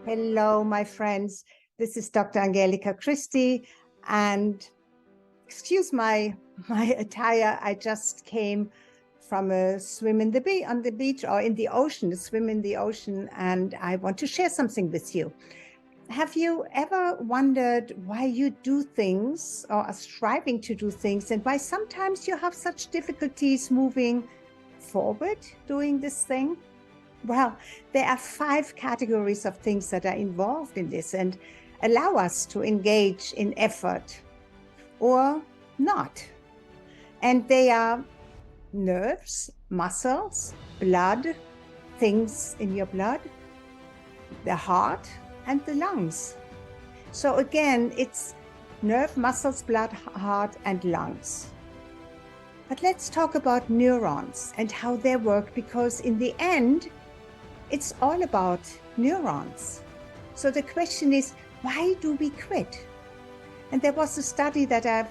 Hello, my friends. This is Dr. Angelika Christie, and excuse my attire. I just came from a swim in the on the beach or in the ocean, a swim in the ocean, and I want to share something with you. Have you ever wondered why you do things or are striving to do things, and why sometimes you have such difficulties moving forward doing this thing? Well, there are 5 categories of things that are involved in this and allow us to engage in effort or not. And they are nerves, muscles, blood, things in your blood, the heart, and the lungs. So again, it's nerve, muscles, blood, heart, and lungs. But let's talk about neurons and how they work, because in the end, it's all about neurons. So the question is, why do we quit? And there was a study that I've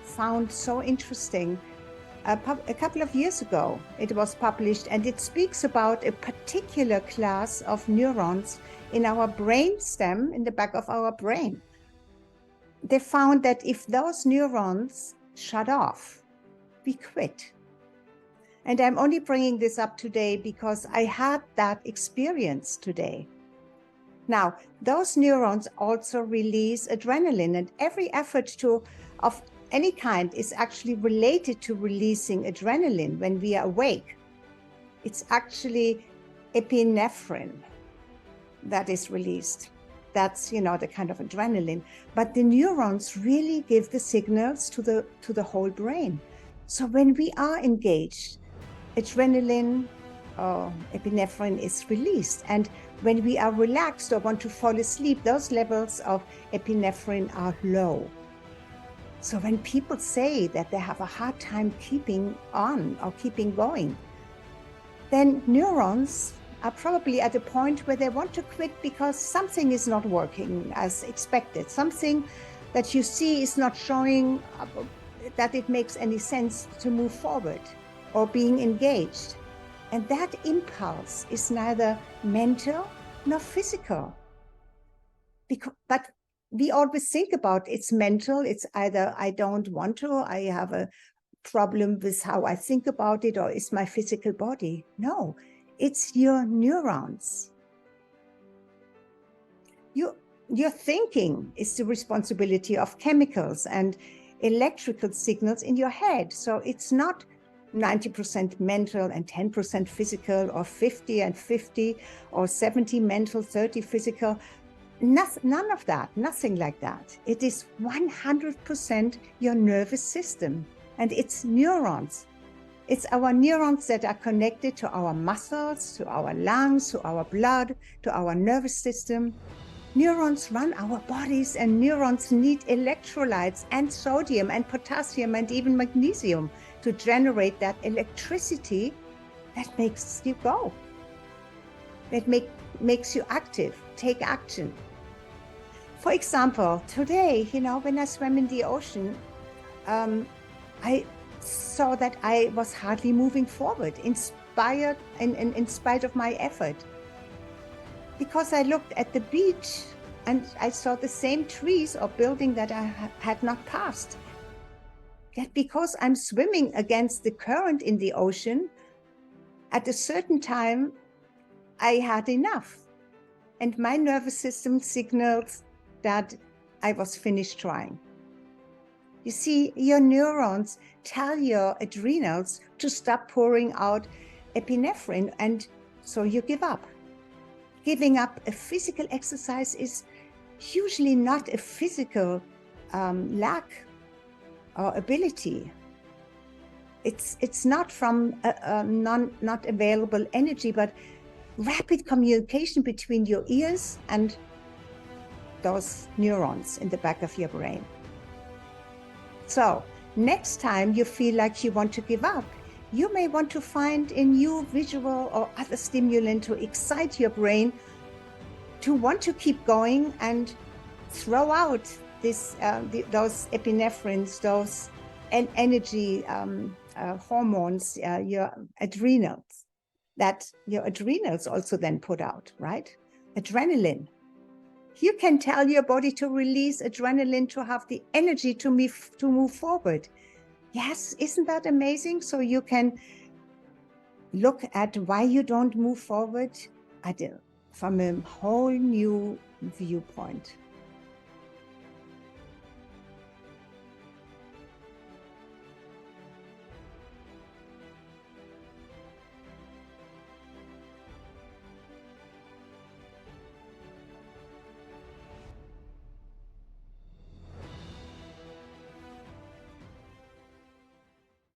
found so interesting. A couple of years ago, it was published, and it speaks about a particular class of neurons in our brain stem, in the back of our brain. They found that if those neurons shut off, we quit. And I'm only bringing this up today because I had that experience today. Now, those neurons also release adrenaline, and every effort of any kind is actually related to releasing adrenaline when we are awake. It's actually epinephrine that is released. That's, the kind of adrenaline. But the neurons really give the signals to the whole brain. So when we are engaged, adrenaline or epinephrine is released. And when we are relaxed or want to fall asleep, those levels of epinephrine are low. So when people say that they have a hard time keeping on or keeping going, then neurons are probably at a point where they want to quit because something is not working as expected. Something that you see is not showing that it makes any sense to move forward or being engaged. And that impulse is neither mental nor physical. But we always think about it's mental. It's either I don't want to, I have a problem with how I think about it, or it's my physical body. No, it's your neurons. Your thinking is the responsibility of chemicals and electrical signals in your head. So it's not 90% mental and 10% physical, or 50 and 50, or 70 mental, 30 physical. None of that, nothing like that. It is 100% your nervous system, and it's neurons. It's our neurons that are connected to our muscles, to our lungs, to our blood, to our nervous system. Neurons run our bodies, and neurons need electrolytes and sodium and potassium and even magnesium to generate that electricity that makes you go, that makes you active, take action. For example, today, when I swam in the ocean, I saw that I was hardly moving forward, in spite of my effort. Because I looked at the beach and I saw the same trees or building that I had not passed. Yet because I'm swimming against the current in the ocean, at a certain time, I had enough. And my nervous system signals that I was finished trying. You see, your neurons tell your adrenals to stop pouring out epinephrine, and so you give up. Giving up a physical exercise is usually not a physical lack or ability. It's not from not available energy, but rapid communication between your ears and those neurons in the back of your brain. So next time you feel like you want to give up, you may want to find a new visual or other stimulant to excite your brain to want to keep going and throw out those epinephrines, those energy hormones, your adrenals, that your adrenals also then put out, right? adrenaline. You can tell your body to release adrenaline to have the energy to move forward. Yes, isn't that amazing? So you can look at why you don't move forward from a whole new viewpoint.